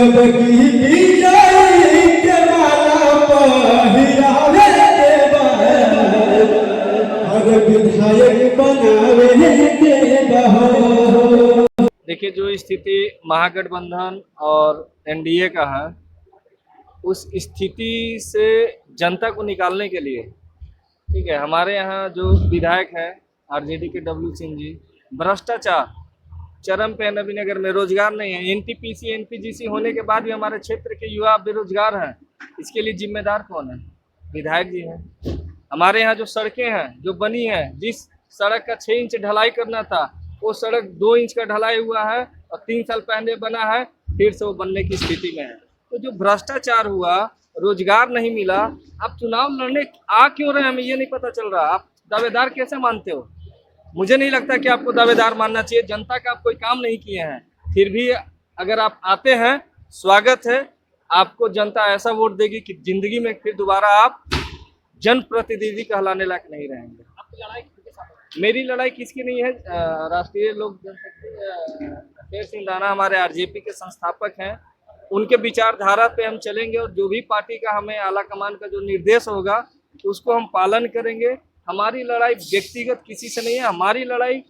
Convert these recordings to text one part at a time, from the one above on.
गजब की बिजाई के माला पहिरावे के बहार और विधायक बनावे के बहार। देखिए, जो स्थिति महागठबंधन और एनडीए का है, उस स्थिति से जनता को निकालने के लिए, ठीक है, हमारे यहाँ जो विधायक है आरजेडी के डब्ल्यू सिंह जी, भ्रष्टाचार चरम पे नबीनगर में, रोजगार नहीं है। एनटीपीसी एनपीजीसी होने के बाद भी हमारे क्षेत्र के युवा बेरोजगार हैं। इसके लिए जिम्मेदार कौन है? विधायक जी हैं। हमारे यहाँ जो सड़कें हैं जो बनी है, जिस सड़क का 6 इंच ढलाई करना था वो सड़क 2 इंच का ढलाई हुआ है और 3 साल पहले बना है, फिर से वो बनने की स्थिति में है। तो जो भ्रष्टाचार हुआ, रोजगार नहीं मिला, आप चुनाव लड़ने आ क्यों रहे हैं हमें ये नहीं पता चल रहा। आप दावेदार कैसे मानते हो? मुझे नहीं लगता कि आपको दावेदार मानना चाहिए। जनता का आप कोई काम नहीं किए हैं, फिर भी अगर आप आते हैं, स्वागत है। आपको जनता ऐसा वोट देगी कि जिंदगी में फिर दोबारा आप जनप्रतिनिधि कहलाने लायक नहीं रहेंगे। आपकी लड़ाई किसके साथ है? मेरी लड़ाई किसकी नहीं है। राष्ट्रीय लोक जनशक्ति शेर सिंह राणा हमारे आरजेपी के संस्थापक हैं, उनके विचारधारा पे हम चलेंगे और जो भी पार्टी का हमें आला कमान का जो निर्देश होगा उसको हम पालन करेंगे। हमारी लड़ाई व्यक्तिगत किसी से नहीं है। हमारी लड़ाई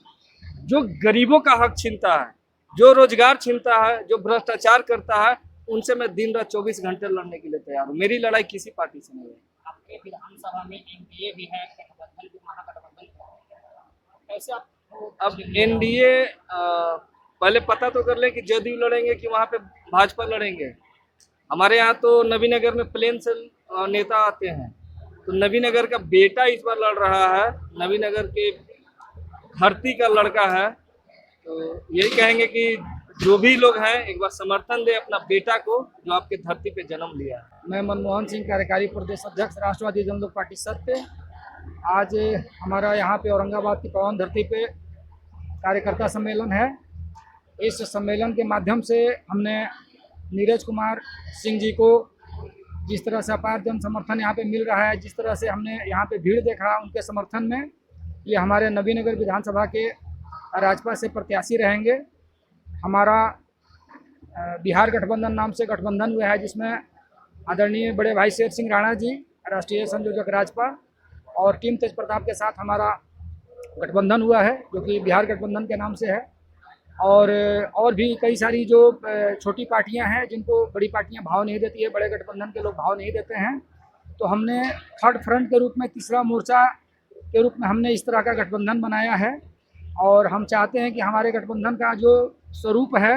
जो गरीबों का हक छीनता है, जो रोजगार छीनता है, जो भ्रष्टाचार करता है, उनसे मैं दिन रात 24 घंटे लड़ने के लिए तैयार हूँ। मेरी लड़ाई किसी पार्टी से नहीं है। आपके विधानसभा में एनडीए भी है, गठबंधन भी, महागठबंधन कैसे आप? अब एनडीए पहले पता तो कर लें कि जदयू लड़ेंगे कि वहाँ पे भाजपा लड़ेंगे। हमारे यहाँ तो नबीनगर में प्लेन से नेता आते हैं, तो नबीनगर का बेटा इस बार लड़ रहा है, नबीनगर के धरती का लड़का है। तो यही कहेंगे कि जो भी लोग हैं एक बार समर्थन दे अपना बेटा को, जो आपके धरती पे जन्म लिया है। मैं मनमोहन सिंह, कार्यकारी प्रदेश अध्यक्ष, राष्ट्रवादी जनलोक पार्टी सत्य। आज हमारा यहाँ पे औरंगाबाद की पावन धरती पे कार्यकर्ता सम्मेलन है। इस सम्मेलन के माध्यम से हमने नीरज कुमार सिंह जी को जिस तरह से अपार जन समर्थन यहाँ पे मिल रहा है, जिस तरह से हमने यहाँ पे भीड़ देखा उनके समर्थन में, ये हमारे नबीनगर विधानसभा के राजपा से प्रत्याशी रहेंगे। हमारा बिहार गठबंधन नाम से गठबंधन हुआ है, जिसमें आदरणीय बड़े भाई शेर सिंह राणा जी, राष्ट्रीय संयोजक राजपा, और टीम तेज प्रताप के साथ हमारा गठबंधन हुआ है, जो कि बिहार गठबंधन के नाम से है। और भी कई सारी जो छोटी पार्टियां हैं जिनको बड़ी पार्टियां भाव नहीं देती है, बड़े गठबंधन के लोग भाव नहीं देते हैं, तो हमने थर्ड फ्रंट के रूप में, तीसरा मोर्चा के रूप में हमने इस तरह का गठबंधन बनाया है। और हम चाहते हैं कि हमारे गठबंधन का जो स्वरूप है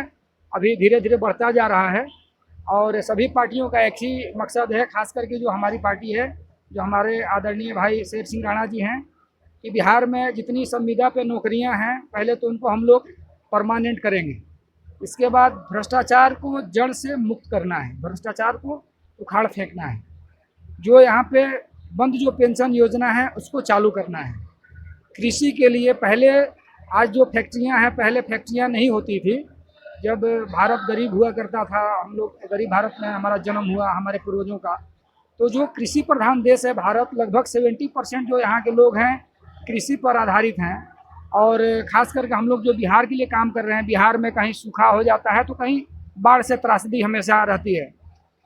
अभी धीरे धीरे बढ़ता जा रहा है, और सभी पार्टियों का एक ही मकसद है, खास करके जो हमारी पार्टी है, जो हमारे आदरणीय भाई शेर सिंह राणा जी हैं, कि बिहार में जितनी संविदा पे नौकरियां हैं, पहले तो उनको हम लोग परमानेंट करेंगे। इसके बाद भ्रष्टाचार को जड़ से मुक्त करना है, भ्रष्टाचार को उखाड़ फेंकना है। जो यहाँ पे बंद जो पेंशन योजना है उसको चालू करना है। कृषि के लिए पहले, आज जो फैक्ट्रियाँ हैं, पहले फैक्ट्रियाँ नहीं होती थी। जब भारत गरीब हुआ करता था, हम लोग गरीब भारत में हमारा जन्म हुआ हमारे पूर्वजों का, तो जो कृषि प्रधान देश है भारत, लगभग 70% जो यहाँ के लोग हैं कृषि पर आधारित हैं। और ख़ास करके हम लोग जो बिहार के लिए काम कर रहे हैं, बिहार में कहीं सूखा हो जाता है तो कहीं बाढ़ से त्रासदी हमेशा रहती है,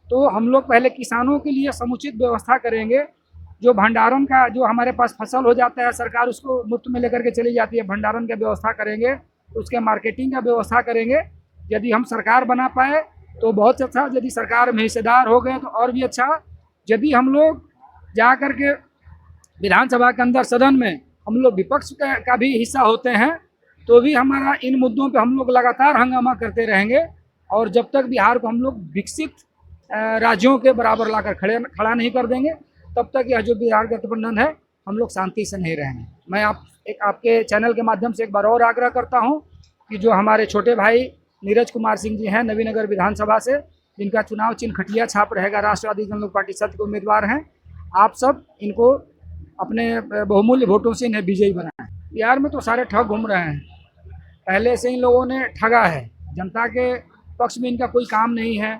तो हम लोग पहले किसानों के लिए समुचित व्यवस्था करेंगे। जो भंडारण का, जो हमारे पास फसल हो जाता है, सरकार उसको मुफ्त में लेकर के चली जाती है, भंडारण की व्यवस्था करेंगे, उसके मार्केटिंग का व्यवस्था करेंगे। यदि हम सरकार बना पाए तो बहुत अच्छा, यदि सरकार में हिस्सेदार हो गए तो और भी अच्छा। यदि हम लोग जा कर के विधानसभा के अंदर, सदन में हम लोग विपक्ष का भी हिस्सा होते हैं, तो भी हमारा इन मुद्दों पे हम लोग लगातार हंगामा करते रहेंगे। और जब तक बिहार को हम लोग विकसित राज्यों के बराबर लाकर खड़ा नहीं कर देंगे, तब तक यह जो बिहार गठबंधन है, हम लोग शांति से नहीं रहेंगे। मैं आपके चैनल के माध्यम से एक बार और आग्रह करता हूं कि जो हमारे छोटे भाई नीरज कुमार सिंह जी हैं, नबीनगर विधानसभा से, जिनका चुनाव चिन्ह खटिया छाप रहेगा, राष्ट्रवादी जनलोक पार्टी सत्य के उम्मीदवार हैं, आप सब इनको अपने बहुमूल्य वोटों से इन्हें विजयी बनाएं। बिहार में तो सारे ठग घूम रहे हैं, पहले से इन लोगों ने ठगा है। जनता के पक्ष में इनका कोई काम नहीं है,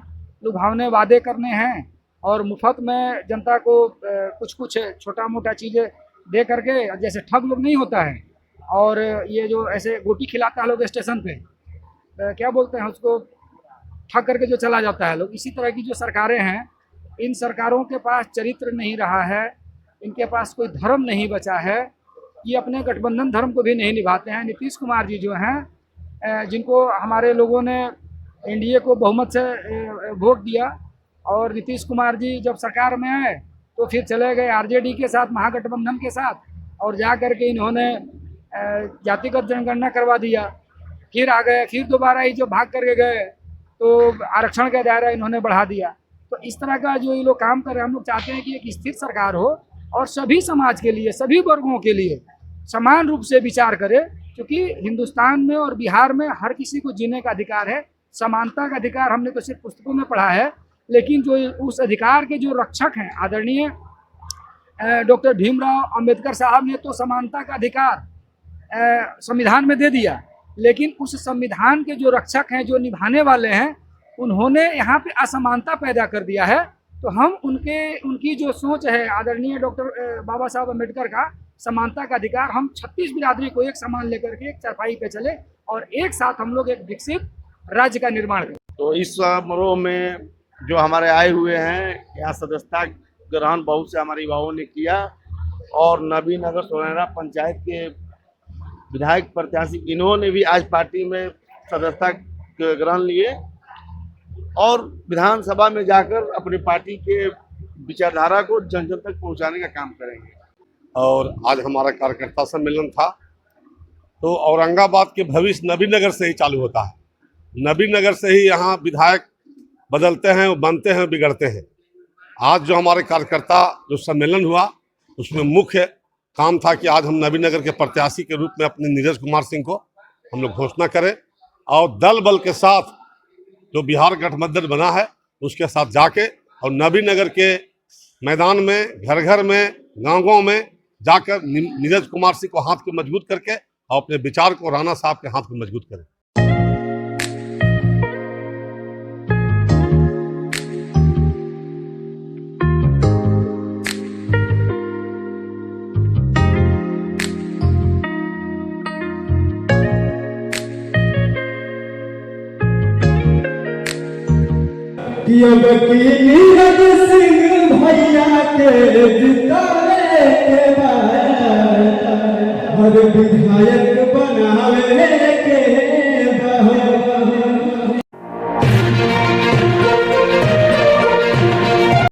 लुभावने वादे करने हैं और मुफ्त में जनता को कुछ कुछ छोटा मोटा चीज़ें दे करके, जैसे ठग लोग नहीं होता है। और ये जो ऐसे गोटी खिलाता है लोग स्टेशन पे, क्या बोलते हैं उसको, ठग करके जो चला जाता है लोग। इसी तरह की जो सरकारें हैं, इन सरकारों के पास चरित्र नहीं रहा है, इनके पास कोई धर्म नहीं बचा है, ये अपने गठबंधन धर्म को भी नहीं निभाते हैं। नीतीश कुमार जी जो हैं, जिनको हमारे लोगों ने एनडीए को बहुमत से वोट दिया, और नीतीश कुमार जी जब सरकार में आए तो फिर चले गए आरजेडी के साथ, महागठबंधन के साथ, और जा कर के इन्होंने जातिगत जनगणना करवा दिया। फिर आ गए, फिर दोबारा ही जब भाग करके गए तो आरक्षण का दायरा इन्होंने बढ़ा दिया। तो इस तरह का जो ये लोग काम कर रहे हैं, हम लोग चाहते हैं कि एक स्थिर सरकार हो और सभी समाज के लिए, सभी वर्गों के लिए समान रूप से विचार करे, क्योंकि हिंदुस्तान में और बिहार में हर किसी को जीने का अधिकार है। समानता का अधिकार हमने तो सिर्फ पुस्तकों में पढ़ा है, लेकिन जो उस अधिकार के जो रक्षक हैं, आदरणीय डॉक्टर भीमराव अंबेडकर साहब ने तो समानता का अधिकार संविधान में दे दिया, लेकिन उस संविधान के जो रक्षक हैं, जो निभाने वाले हैं, उन्होंने यहाँ पे असमानता पैदा कर दिया है। तो हम उनकी जो सोच है आदरणीय डॉक्टर बाबा साहब अम्बेडकर का, समानता का अधिकार, हम 36 बिरादरी को एक समान लेकर के एक चारपाई पे चले और एक साथ हम लोग एक विकसित राज्य का निर्माण करें। तो इस समारोह में जो हमारे आए हुए हैं, यहाँ सदस्यता ग्रहण बहुत से हमारे युवाओं ने किया, और नबीनगर सोनेरा पंचायत के विधायक प्रत्याशी इन्होंने भी आज पार्टी में सदस्यता ग्रहण लिए और विधानसभा में जाकर अपनी पार्टी के विचारधारा को जन जन तक पहुंचाने का काम करेंगे। और आज हमारा कार्यकर्ता सम्मेलन था। तो औरंगाबाद के भविष्य नबीनगर से ही चालू होता है। नबीनगर से ही यहाँ विधायक बदलते हैं, बनते हैं, बिगड़ते हैं। आज जो हमारे कार्यकर्ता जो सम्मेलन हुआ, उसमें मुख्य काम था कि आज हम नबीनगर के प्रत्याशी के रूप में अपने नीरज कुमार सिंह को हम लोग घोषणा करें, और दल बल के साथ जो बिहार गठबंधन बना है उसके साथ जाके और नबीनगर के मैदान में, घर घर में, गांव-गांव में जाकर नीरज कुमार सिंह को हाथ को मजबूत करके और अपने विचार को राणा साहब के हाथ को मजबूत करें। अब की नीरज सिंह भैया के जिताने के बाद हर विधायक